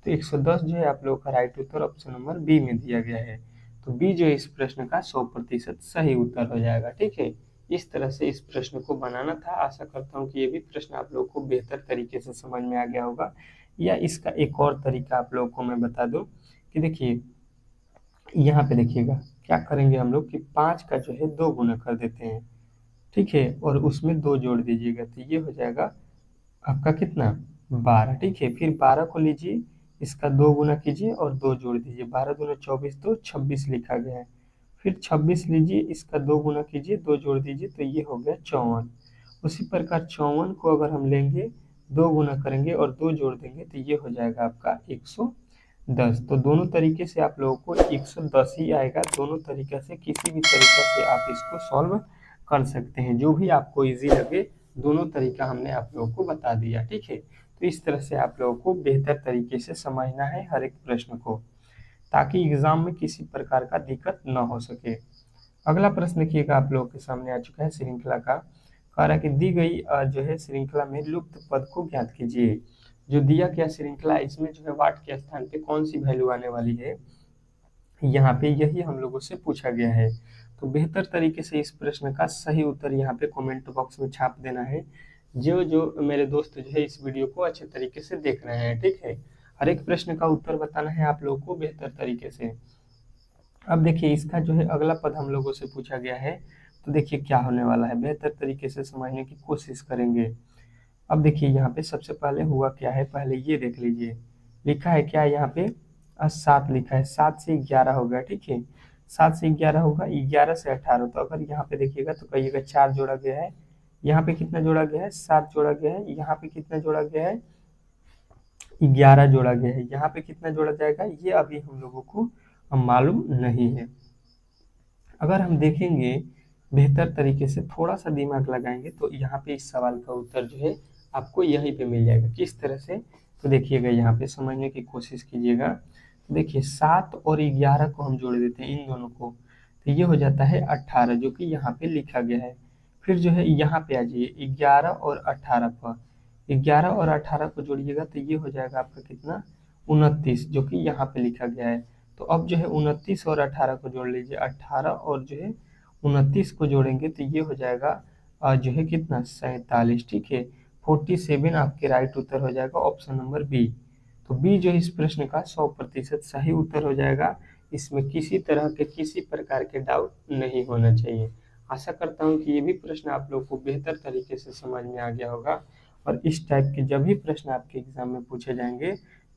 तो 110 जो है आप लोगों का राइट उत्तर ऑप्शन नंबर बी में दिया गया है। तो बी जो है इस प्रश्न का 100% सही उत्तर हो जाएगा। ठीक है, इस तरह से इस प्रश्न को बनाना था। आशा करता हूँ कि ये भी प्रश्न आप लोगों को बेहतर तरीके से समझ में आ गया होगा। या इसका एक और तरीका आप लोगों को मैं बता दूं कि देखिए यहाँ पे देखिएगा क्या करेंगे हम लोग कि 5 का जो है 2 गुना कर देते हैं। ठीक है, और उसमें 2 जोड़ दीजिएगा तो ये हो जाएगा आपका कितना 12। ठीक है, फिर 12 को लीजिए, इसका 2 गुना कीजिए और 2 जोड़ दीजिए, 12 दूना 24 तो 26 लिखा गया है। फिर 26 लीजिए, इसका 2 गुना कीजिए, 2 जोड़ दीजिए तो ये हो गया 54। उसी प्रकार 54 को अगर हम लेंगे 2 गुना करेंगे और 2 जोड़ देंगे तो ये हो जाएगा आपका 110। तो दोनों तरीके से आप लोगों को 110 ही आएगा। दोनों तरीके से किसी भी तरीके से आप इसको सॉल्व कर सकते हैं, जो भी आपको इजी लगे। दोनों तरीका हमने आप लोगों को बता दिया। ठीक है, तो इस तरह से आप लोगों को बेहतर तरीके से समझना है हर एक प्रश्न को, ताकि एग्जाम में किसी प्रकार का दिक्कत न हो सके। अगला प्रश्न देखिएगा आप लोगों के सामने आ चुका है श्रृंखला का। कह रहा है कि दी गई जो है श्रृंखला में लुप्त पद को ज्ञात कीजिए। जो दिया गया श्रृंखला है, इसमें जो है वाट के स्थान पे कौन सी वैल्यू आने वाली है, यहाँ पे यही हम लोगों से पूछा गया है। तो बेहतर तरीके से इस प्रश्न का सही उत्तर यहाँ पे कमेंट बॉक्स में छाप देना है। जो जो मेरे दोस्त जो है इस वीडियो को अच्छे तरीके से देख रहे हैं, ठीक है, हर एक प्रश्न का उत्तर बताना है आप लोगों को बेहतर तरीके से। अब देखिए इसका जो है अगला पद हम लोगों से पूछा गया है, तो देखिए क्या होने वाला है, बेहतर तरीके से समझने की कोशिश करेंगे। अब देखिए यहाँ पे सबसे पहले हुआ क्या है, पहले ये देख लीजिए, लिखा है क्या यहाँ पे 7 लिखा है, 7 से 11 हो गया। ठीक है, 7 से 11 होगा, 11 से 18। तो अगर यहाँ पे देखिएगा तो कहिएगा 4 जोड़ा गया है, यहाँ पे कितना जोड़ा गया है 7 जोड़ा गया है, यहाँ पे कितना जोड़ा गया है 11 जोड़ा गया है, यहाँ पे कितना जोड़ा जाएगा ये अभी हम लोगों को मालूम नहीं है। अगर हम देखेंगे बेहतर तरीके से, थोड़ा सा दिमाग लगाएंगे तो यहाँ पे इस सवाल का उत्तर जो है आपको यहीं पे मिल जाएगा। किस तरह से, तो देखिएगा यहाँ पे समझने की कोशिश कीजिएगा। तो देखिए 7 और 11 को हम जोड़ देते हैं इन दोनों को, तो ये हो जाता है 18, जो कि यहाँ पे लिखा गया है। फिर जो है यहाँ पे आ जाइए 11 और 18 पर, 11 और 18 को जोड़िएगा तो ये हो जाएगा आपका कितना 29, जो कि यहाँ पे लिखा गया है। तो अब जो है 29 और 18 को जोड़ लीजिए, 18 और जो है 29 को जोड़ेंगे तो ये हो जाएगा जो है कितना 47। ठीक है, 47 आपके राइट उत्तर हो जाएगा ऑप्शन नंबर बी। तो बी जो इस प्रश्न का 100% सही उत्तर हो जाएगा। इसमें किसी तरह के किसी प्रकार के डाउट नहीं होना चाहिए। आशा करता हूँ कि ये भी प्रश्न आप लोग को बेहतर तरीके से समझ में आ गया होगा, और इस टाइप के जब भी प्रश्न आपके एग्जाम में पूछे जाएंगे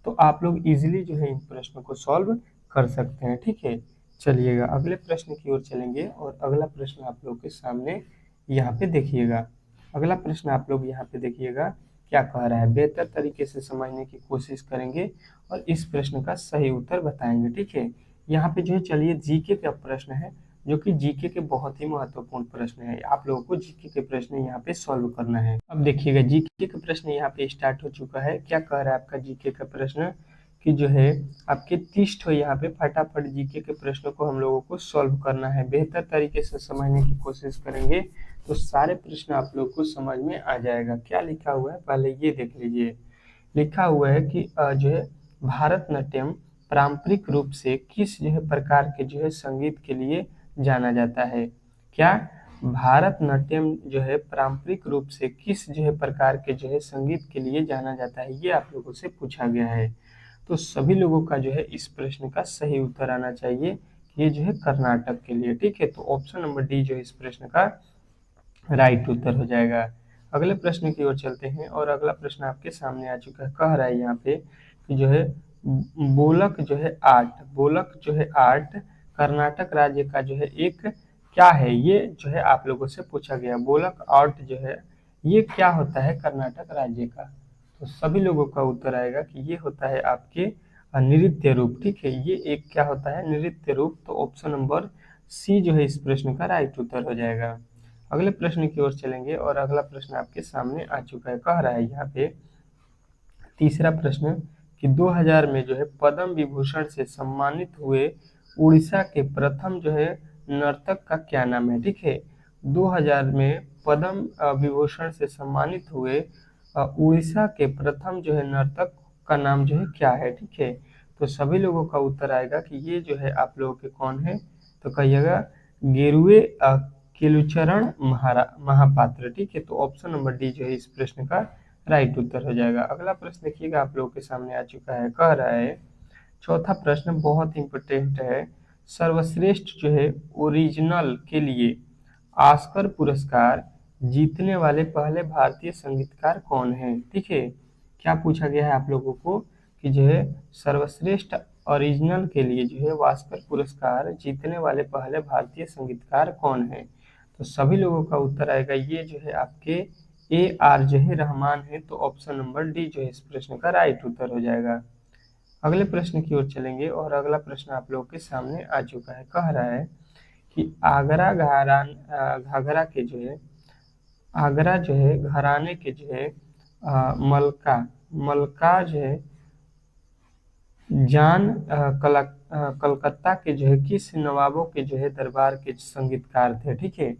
तो आप लोग इजीली जो है इन प्रश्नों को सॉल्व कर सकते हैं। ठीक है, चलिएगा अगले प्रश्न की ओर चलेंगे, और अगला प्रश्न आप लोग के सामने यहाँ पे देखिएगा। अगला प्रश्न आप लोग यहाँ पे देखिएगा क्या कह रहा है, बेहतर तरीके से समझने की कोशिश करेंगे और इस प्रश्न का सही उत्तर बताएंगे। ठीक है, यहाँ पे जो है चलिए जीके का प्रश्न है, जो कि जीके के बहुत ही महत्वपूर्ण प्रश्न है। आप लोगों को जीके के प्रश्न यहाँ पे सॉल्व करना है। अब देखिएगा जीके का प्रश्न यहाँ पे स्टार्ट हो चुका है। क्या कह रहा है आपका जीके का प्रश्न कि जो है आपके 30 ठो यहाँ पे फटाफट जीके के प्रश्नों को हम लोगों को सॉल्व करना है। बेहतर तरीके से समझने की कोशिश करेंगे तो सारे प्रश्न आप लोग को समझ में आ जाएगा। क्या लिखा हुआ है पहले ये देख लीजिए। लिखा हुआ है कि जो है भारतनाट्यम पारंपरिक रूप से किस जो है प्रकार के जो है संगीत के लिए जाना जाता है। क्या भारतनाट्यम जो है पारंपरिक रूप से किस जो है प्रकार के जो है संगीत के लिए जाना जाता है, ये आप लोगों से पूछा गया है। तो सभी लोगों का जो है इस प्रश्न का सही उत्तर आना चाहिए कि ये जो है कर्नाटक के लिए। ठीक है, तो ऑप्शन नंबर डी जो है इस प्रश्न का राइट उत्तर हो जाएगा। अगले प्रश्न की ओर चलते हैं, और अगला प्रश्न आपके सामने आ चुका है। कह रहा है यहाँ पे कि जो है बोलक जो है आर्ट, बोलक जो है आर्ट कर्नाटक राज्य का जो है एक क्या है, ये जो है आप लोगों से पूछा गया। बोलक आर्ट जो है ये क्या होता है कर्नाटक राज्य का, तो सभी लोगों का उत्तर आएगा कि ये होता है आपके नृत्य रूप। ठीक है, ये एक क्या होता है नृत्य रूप। तो ऑप्शन नंबर सी जो है इस प्रश्न का राइट उत्तर हो जाएगा। अगले प्रश्न की ओर चलेंगे, और अगला प्रश्न आपके सामने आ चुका है। कह रहा है यहाँ पे तीसरा प्रश्न कि 2000 में जो है पद्म विभूषण से सम्मानित हुए उड़ीसा के प्रथम जो है नर्तक का क्या नाम है। ठीक है, 2000 में पद्म विभूषण से सम्मानित हुए उड़ीसा के प्रथम जो है नर्तक का नाम जो है क्या है, ठीक है। तो सभी लोगों का उत्तर आएगा कि ये जो है आप लोगों के कौन है, तो कहिएगा गेरुए केलुचरण महापात्र, ठीक है। तो ऑप्शन नंबर डी जो है इस प्रश्न का राइट उत्तर हो जाएगा। अगला प्रश्न देखिएगा आप लोगों के सामने आ चुका है, कह रहा है चौथा प्रश्न बहुत इंपॉर्टेंट है। सर्वश्रेष्ठ जो है ओरिजिनल के लिए ऑस्कर पुरस्कार जीतने वाले पहले भारतीय संगीतकार कौन है, ठीक है। क्या पूछा गया है आप लोगों को कि जो है सर्वश्रेष्ठ ओरिजिनल के लिए जो है ऑस्कर पुरस्कार जीतने वाले पहले भारतीय संगीतकार कौन है। तो सभी लोगों का उत्तर आएगा ये जो है आपके AR जो है रहमान है। तो ऑप्शन नंबर डी जो है इस प्रश्न का राइट उत्तर हो जाएगा। अगले प्रश्न की ओर चलेंगे और अगला प्रश्न आप लोगों के सामने आ चुका है, कह रहा है कि आगरा जो है घराने के जो है मलका मलका जो है कलकत्ता के जो है किस नवाबों के जो है दरबार के संगीतकार थे, ठीक है।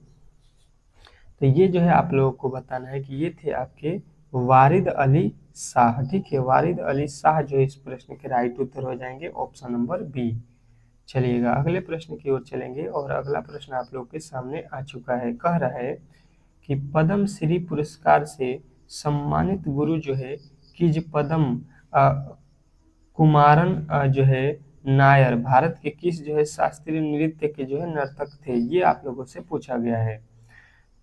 तो ये जो है आप लोगों को बताना है कि ये थे आपके वारिद अली शाह, ठीक है। वारिद अली शाह जो इस प्रश्न के राइट उत्तर हो जाएंगे, ऑप्शन नंबर बी। चलिएगा अगले प्रश्न की ओर चलेंगे और अगला प्रश्न आप लोग के सामने आ चुका है, कह रहा है कि पद्म श्री पुरस्कार से सम्मानित गुरु जो है किज पदम कुमारन जो है नायर भारत के किस जो है शास्त्रीय नृत्य के जो है नर्तक थे, ये आप लोगों से पूछा गया है।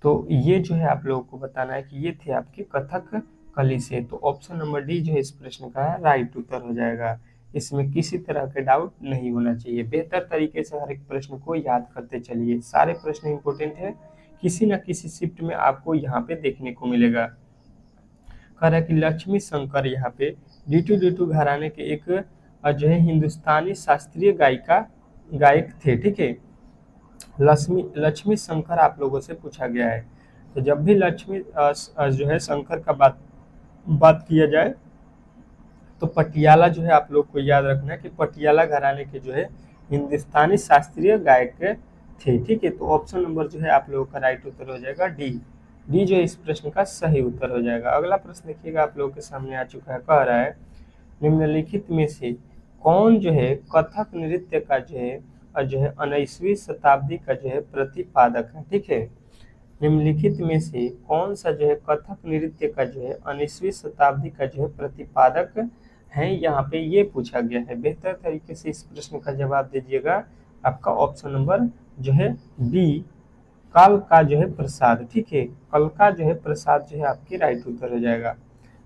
तो ये जो है आप लोगों को बताना है कि ये थे आपके कथक कली से। तो ऑप्शन नंबर डी जो है इस प्रश्न का राइट उत्तर हो जाएगा। इसमें किसी तरह के डाउट नहीं होना चाहिए। बेहतर तरीके से हर एक प्रश्न को याद करते चलिए, सारे प्रश्न इंपोर्टेंट है, किसी न किसी शिफ्ट में आपको यहाँ पे देखने को मिलेगा। कह रहा है कि लक्ष्मी शंकर यहाँ पे D2D2 घराने के एक जो है हिंदुस्तानी शास्त्रीय गायक थे, ठीक है। लक्ष्मी शंकर आप लोगों से पूछा गया है। तो जब भी लक्ष्मी जो है शंकर का बात किया जाए तो पटियाला जो है आप लोग को याद रखना है कि पटियाला घराने के जो है हिंदुस्तानी शास्त्रीय गायक थे, ठीक है। तो ऑप्शन नंबर जो है आप लोगों का राइट उत्तर हो जाएगा डी जो इस प्रश्न का सही उत्तर हो जाएगा। अगला प्रश्न देखिएगा आप लोगों के सामने आ चुका है, कह रहा है निम्नलिखित में से कौन जो है कथक नृत्य का जो है 19वीं शताब्दी का जो है प्रतिपादक है, ठीक है। निम्नलिखित में से कौन सा जो है कथक नृत्य का जो है 19वीं शताब्दी का जो है प्रतिपादक है, यहाँ पे ये पूछा गया है। बेहतर तरीके से इस प्रश्न का जवाब दीजिएगा। आपका ऑप्शन नंबर जो है बी कल का जो है प्रसाद, ठीक है। कल का जो है प्रसाद जो है आपकी राइट उत्तर हो जाएगा।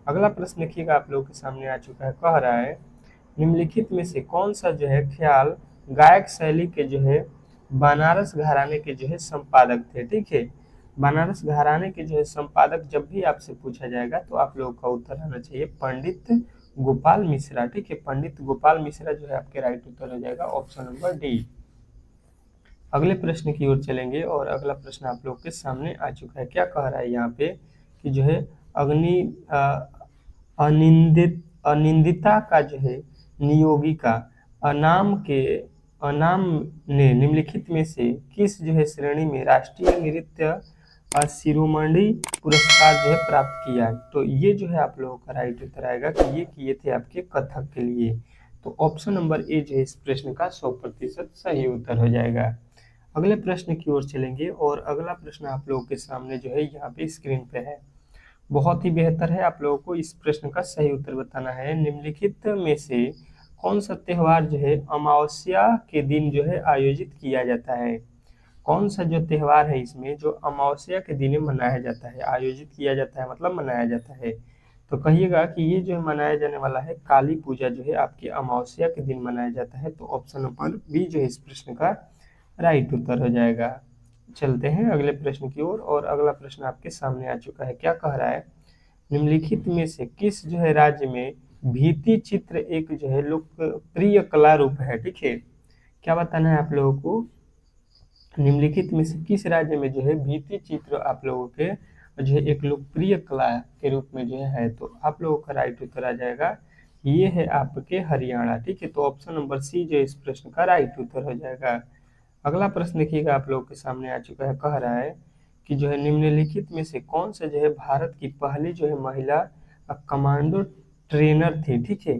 अगला प्रश्न देखिएगा आप लोगों के सामने आ चुका है, कह रहा है निम्नलिखित में से कौन सा जो है ख्याल गायक शैली के जो है बनारस घराने के जो है संपादक थे, ठीक है। बनारस घराने के जो है संपादक जब भी आपसे पूछा जाएगा तो आप लोगों का उत्तर आना चाहिए पंडित गोपाल मिश्रा, ठीक है। पंडित गोपाल मिश्रा जो है आपके राइट उत्तर हो जाएगा, ऑप्शन नंबर डी। अगले प्रश्न की ओर चलेंगे और अगला प्रश्न आप लोग के सामने आ चुका है। क्या कह रहा है यहाँ पे कि जो है अनिंदिता का जो है नियोगिका अनाम ने निम्नलिखित में से किस जो है श्रेणी में राष्ट्रीय नृत्य शिरोमणि पुरस्कार जो है प्राप्त किया है। तो ये जो है आप लोगों का राइट उत्तर आएगा कि ये किए थे आपके कथक के लिए। तो ऑप्शन नंबर ए जो है इस प्रश्न का 100% सही उत्तर हो जाएगा। अगले प्रश्न की ओर चलेंगे और अगला प्रश्न आप लोगों के सामने जो है यहाँ पे स्क्रीन पे है। बहुत ही बेहतर है, आप लोगों को इस प्रश्न का सही उत्तर बताना है। निम्नलिखित में से कौन सा त्योहार जो है अमावस्या के दिन जो है आयोजित किया जाता है। कौन सा जो त्योहार है इसमें जो अमावस्या के दिन मनाया जाता है, आयोजित किया जाता है मतलब मनाया जाता है। तो कहिएगा कि ये जो मनाया जाने वाला है काली पूजा जो है आपकी अमावस्या के दिन मनाया जाता है। तो ऑप्शन नंबर बी जो है इस प्रश्न का राइट उत्तर हो जाएगा। चलते हैं अगले प्रश्न की ओर और अगला प्रश्न आपके सामने आ चुका है। क्या कह रहा है निम्नलिखित में से किस जो है राज्य में भित्ति चित्र एक जो है लोकप्रिय कला रूप है, ठीक है। क्या बताना है आप लोगों को, निम्नलिखित में से किस राज्य में जो है भित्ति चित्र आप लोगों के जो है एक लोकप्रिय कला के रूप में जो है। तो आप लोगों का राइट उत्तर आ जाएगा ये है आपके हरियाणा, ठीक है। तो ऑप्शन नंबर सी जो इस प्रश्न का राइट उत्तर हो जाएगा। अगला प्रश्न देखिएगा आप लोगों के सामने आ चुका है, कह रहा है कि जो है निम्नलिखित में से कौन सा जो है भारत की पहली जो है महिला कमांडो ट्रेनर थी, ठीक है।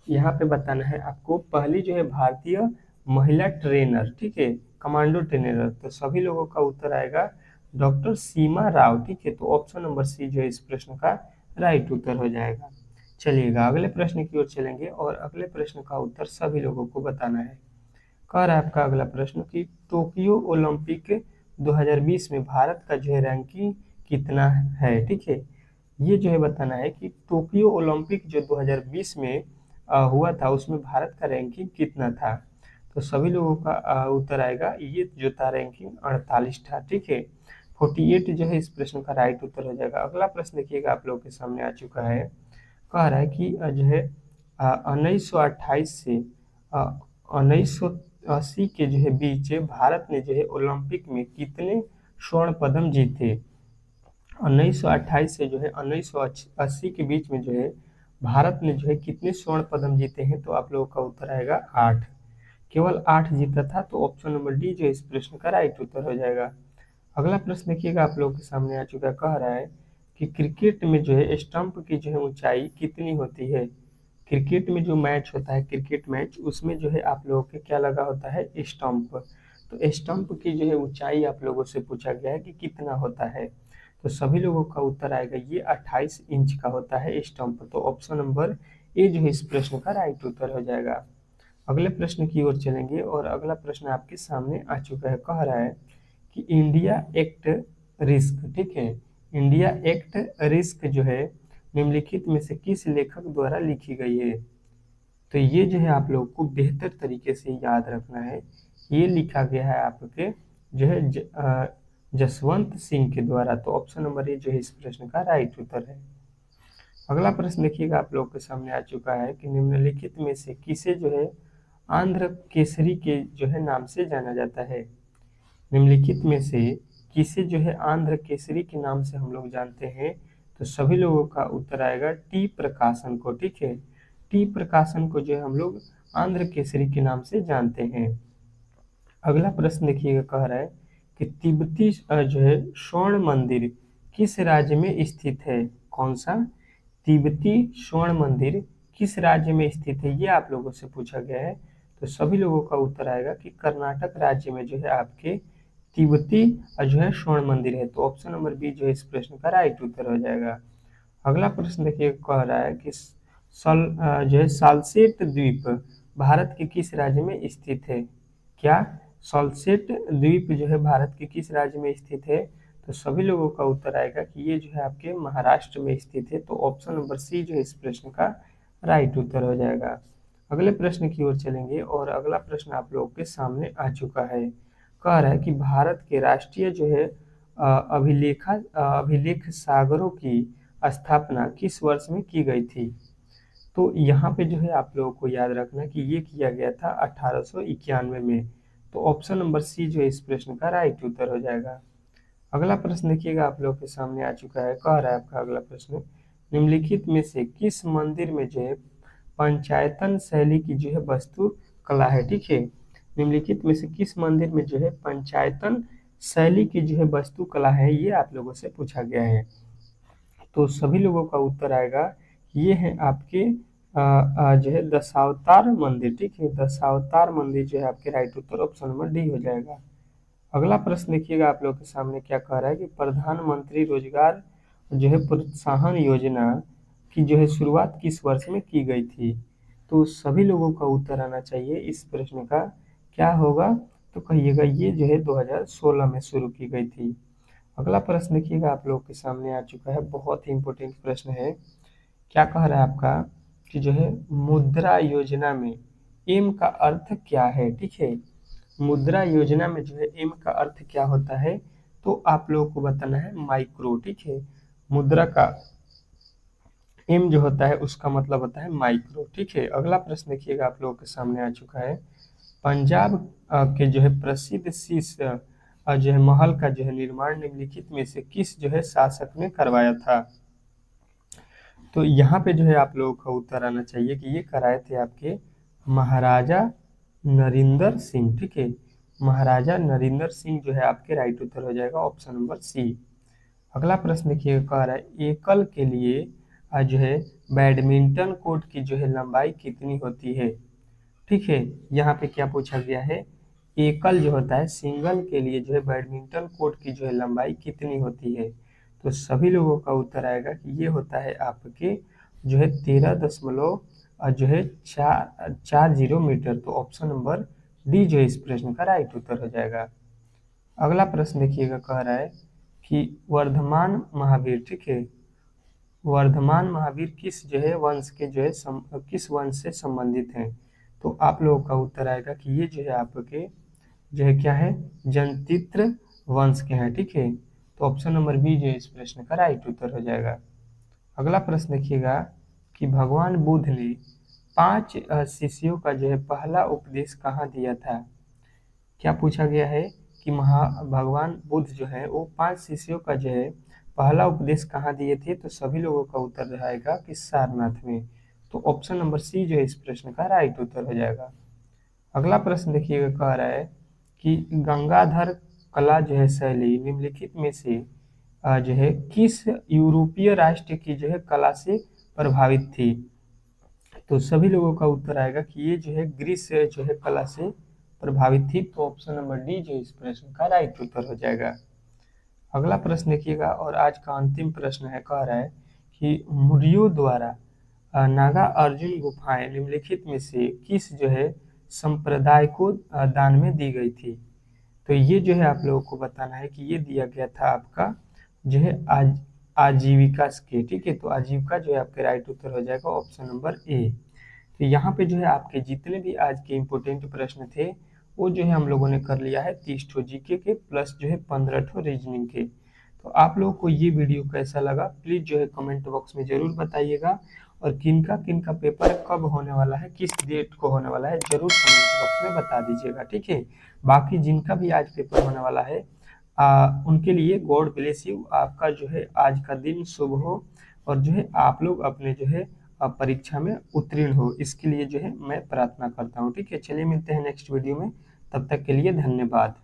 यहाँ पे बताना है आपको पहली जो है भारतीय महिला ट्रेनर, ठीक है, कमांडो ट्रेनर। तो सभी लोगों का उत्तर आएगा डॉक्टर सीमा राव, ठीक है। तो ऑप्शन नंबर सी जो है इस प्रश्न का राइट उत्तर हो जाएगा। चलिएगा अगले प्रश्न की ओर चलेंगे और अगले प्रश्न का उत्तर सभी लोगों को बताना है। कह रहा है आपका अगला प्रश्न कि टोक्यो ओलंपिक 2020 में भारत का जो है रैंकिंग कितना है, ठीक है। ये जो है बताना है कि टोक्यो ओलंपिक जो 2020 में हुआ था उसमें भारत का रैंकिंग कितना था। तो सभी लोगों का उत्तर आएगा ये जो था रैंकिंग 48 था, ठीक है। 48 जो है इस प्रश्न का राइट उत्तर हो जाएगा। अगला प्रश्न देखिएगा आप लोगों के सामने आ चुका है। कह रहा है कि जो है 1928 से 1980 के जो है बीच भारत ने जो है ओलंपिक में कितने स्वर्ण पदक जीते। 1928 से जो है 1980 के बीच में जो है भारत ने जो है कितने स्वर्ण पदक जीते हैं। तो आप लोगों का उत्तर आएगा 8, केवल 8 जीता था। तो ऑप्शन नंबर डी जो है इस प्रश्न का राइट उत्तर हो जाएगा। अगला प्रश्न देखिएगा आप लोगों के सामने आ चुका है। कह रहा है कि क्रिकेट में जो है स्टंप की जो है ऊंचाई कितनी होती है। क्रिकेट में जो मैच होता है, क्रिकेट मैच, उसमें जो है आप लोगों के क्या लगा होता है, स्टंप। तो स्टंप की जो है ऊंचाई आप लोगों से पूछा गया है कि कितना होता है। तो सभी लोगों का उत्तर आएगा ये 28 इंच का होता है स्टंप। तो ऑप्शन नंबर ए जो है इस प्रश्न का राइट उत्तर हो जाएगा। अगले प्रश्न की ओर चलेंगे और अगला प्रश्न आपके सामने आ चुका है। कह रहा है कि इंडिया एक्ट रिस्क, ठीक है, इंडिया एक्ट रिस्क जो है निम्नलिखित में से किस लेखक द्वारा लिखी गई है। तो ये जो है आप लोग को बेहतर तरीके से याद रखना है। ये लिखा गया है आपके जो है जसवंत सिंह के द्वारा। तो ऑप्शन नंबर ए जो है इस प्रश्न का राइट उत्तर है। अगला प्रश्न देखिएगा आप लोग के सामने आ चुका है कि निम्नलिखित में से किसे जो है आंध्र केसरी के जो है नाम से जाना जाता है। निम्नलिखित में से किसे जो है आंध्र केसरी के नाम से हम लोग जानते हैं। तो सभी लोगों का उत्तर आएगा टी प्रकाशन को, ठीक है। टी प्रकाशन को जो है हम लोग आंध्र केसरी के नाम से जानते हैं। अगला प्रश्न देखिएगा, कह रहा है कि तिब्बती जो है स्वर्ण मंदिर किस राज्य में स्थित है। कौन सा तिब्बती स्वर्ण मंदिर किस राज्य में स्थित है, ये आप लोगों से पूछा गया है। तो सभी लोगों का उत्तर आएगा कि कर्नाटक राज्य में जो है आपके तिब्बती जो है स्वर्ण मंदिर है। तो ऑप्शन नंबर बी जो है इस प्रश्न का राइट उत्तर हो जाएगा। अगला प्रश्न देखिए, कह रहा है कि जो है सालसेट द्वीप भारत के किस राज्य में स्थित है। क्या सालसेट द्वीप जो है भारत के किस राज्य में स्थित है। तो सभी लोगों का उत्तर आएगा कि ये जो है आपके महाराष्ट्र में स्थित है। तो ऑप्शन नंबर सी जो है इस प्रश्न का राइट उत्तर हो जाएगा। अगले प्रश्न की ओर चलेंगे और अगला प्रश्न आप लोगों के सामने आ चुका है। कह रहा है कि भारत के राष्ट्रीय जो है अभिलेख सागरों की स्थापना किस वर्ष में की गई थी। तो यहाँ पे जो है आप लोगों को याद रखना कि ये किया गया था 1891 में। तो ऑप्शन नंबर सी जो है इस प्रश्न का राइट उत्तर हो जाएगा। अगला प्रश्न देखिएगा आप लोगों के सामने आ चुका है। कह रहा है आपका अगला प्रश्न, निम्नलिखित में से किस मंदिर में जो है पंचायतन शैली की जो है वस्तु कला है, ठीक है। निम्नलिखित में से किस मंदिर में जो है पंचायतन शैली की जो है वस्तु कला है, ये आप लोगों से पूछा गया है। तो सभी लोगों का उत्तर आएगा ये है आपके जो है दशावतार मंदिर, ठीक है। दशावतार मंदिर जो है आपके राइट उत्तर ऑप्शन नंबर डी हो जाएगा। अगला प्रश्न देखिएगा आप लोग के सामने क्या कह रहा है कि प्रधानमंत्री रोजगार जो है प्रोत्साहन योजना की जो है शुरुआत किस वर्ष में की गई थी। तो सभी लोगों का उत्तर आना चाहिए इस प्रश्न का क्या होगा। तो कहिएगा ये जो है 2016 में शुरू की गई थी। अगला प्रश्न देखिएगा आप लोग के सामने आ चुका है, बहुत ही इंपॉर्टेंट प्रश्न है। क्या कह रहा है आपका कि जो है मुद्रा योजना में एम का अर्थ क्या है, ठीक है। मुद्रा योजना में जो है एम का अर्थ क्या होता है। तो आप लोगों को बताना है माइक्रो, ठीक है। मुद्रा का एम जो होता है उसका मतलब होता है माइक्रो, ठीक है। अगला प्रश्न देखिएगा आप लोगों के सामने आ चुका है। पंजाब के जो है प्रसिद्ध शीश जो है महल का जो है निर्माण निम्नलिखित में से किस जो है शासक ने करवाया था। तो यहाँ पे जो है आप लोगों का उत्तर आना चाहिए कि ये कराए थे आपके महाराजा नरिंदर सिंह, ठीक है। महाराजा नरिंदर सिंह जो है आपके राइट उत्तर हो जाएगा ऑप्शन नंबर सी। अगला प्रश्न देखिए, कह रहा है एकल के लिए जो है बैडमिंटन कोर्ट की जो है लंबाई कितनी होती है। ठीक है, यहाँ पे क्या पूछा गया है, एकल जो होता है सिंगल के लिए जो है बैडमिंटन कोर्ट की जो है लंबाई कितनी होती है। तो सभी लोगों का उत्तर आएगा कि ये होता है आपके जो है 13 जो है 40 मीटर। तो ऑप्शन नंबर डी जो है इस प्रश्न का राइट उत्तर हो जाएगा। अगला प्रश्न देखिएगा, कह रहा है कि वर्धमान महावीर, ठीक है, वर्धमान महावीर किस जो है वंश के जो है किस वंश से संबंधित हैं। तो आप लोगों का उत्तर आएगा कि ये जो है आपके जो है क्या है, जनतीत्र वंश के हैं। ठीक है, तो ऑप्शन नंबर बी जो है इस प्रश्न का राइट उत्तर हो जाएगा। अगला प्रश्न देखिएगा कि भगवान बुद्ध ने 5 शिष्यों का जो है पहला उपदेश कहाँ दिया था। क्या पूछा गया है कि भगवान बुद्ध जो है वो 5 शिष्यों का जो है पहला उपदेश कहाँ दिए थे। तो सभी लोगों का उत्तर रहेगा कि सारनाथ में। तो ऑप्शन नंबर सी जो है इस प्रश्न का राइट उत्तर हो जाएगा। अगला प्रश्न देखिएगा, कह रहा है कि गंगाधर कला जो है शैली निम्नलिखित में से जो है किस यूरोपीय राष्ट्र की जो है कला से प्रभावित थी। तो सभी लोगों का उत्तर आएगा कि ये जो है ग्रीस से जो है कला से प्रभावित थी। तो ऑप्शन नंबर डी जो इस प्रश्न का राइट उत्तर हो जाएगा। अगला प्रश्न देखिएगा और आज का अंतिम प्रश्न है, कह रहा है कि मुर्यों द्वारा नागा अर्जुन गुफाएं निम्नलिखित में से किस जो है संप्रदाय को दान में दी गई थी। तो ये जो है आप लोगों को बताना है कि ये दिया गया था आपका जो है आजीविका के। ठीक है, तो आजीविका जो है आपके राइट उत्तर हो जाएगा ऑप्शन नंबर ए। तो यहाँ पे जो है आपके जितने भी आज के इम्पोर्टेंट प्रश्न थे वो जो है हम लोगों ने कर लिया है 30 जीके के प्लस जो है 15 रीजनिंग के। तो आप लोगों को ये वीडियो कैसा लगा प्लीज जो है कमेंट बॉक्स में जरूर बताइएगा, और किनका किनका पेपर कब होने वाला है, किस डेट को होने वाला है, जरूर कमेंट बॉक्स में बता दीजिएगा। ठीक है, बाकी जिनका भी आज पेपर होने वाला है उनके लिए गॉड ब्लेस यू, आपका जो है आज का दिन शुभ हो, और जो है आप लोग अपने जो है परीक्षा में उत्तीर्ण हो, इसके लिए जो है मैं प्रार्थना करता हूँ। ठीक है, चलिए मिलते हैं नेक्स्ट वीडियो में, तब तक के लिए धन्यवाद।